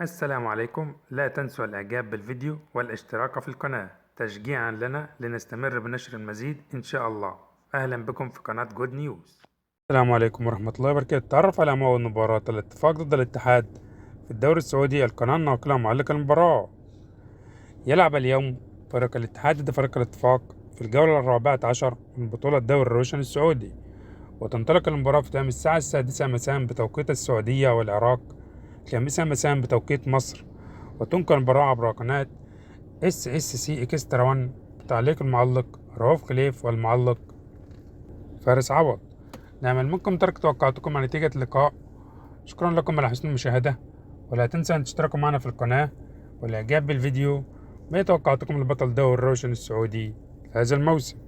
السلام عليكم. لا تنسوا الإعجاب بالفيديو والاشتراك في القناة تشجيعا لنا لنستمر بنشر المزيد إن شاء الله. أهلا بكم في قناة جود نيوز. السلام عليكم ورحمة الله وبركاته. تعرف على موعد مباراة الاتفاق ضد الاتحاد في الدوري السعودي. القناة الناقلة معلق المباراة. يلعب اليوم فريق الاتحاد ضد فريق الاتفاق في الجولة 14 من بطولة دوري الروشن السعودي، وتنطلق المباراة في تمام الساعة 6 مساء بتوقيت السعودية والعراق، 5 مساء بتوقيت مصر، وتنقل المباراة عبر قناة SSC إكسترا 1 بتعليق المعلق رؤوف خليف والمعلق فارس عوض. نأمل منكم ترك توقعاتكم عن نتيجة اللقاء. شكرا لكم على حسن المشاهدة، ولا تنسوا أن تشتركوا معنا في القناة والإعجاب بالفيديو. ما توقعاتكم لبطل دوري الروشن السعودي هذا الموسم؟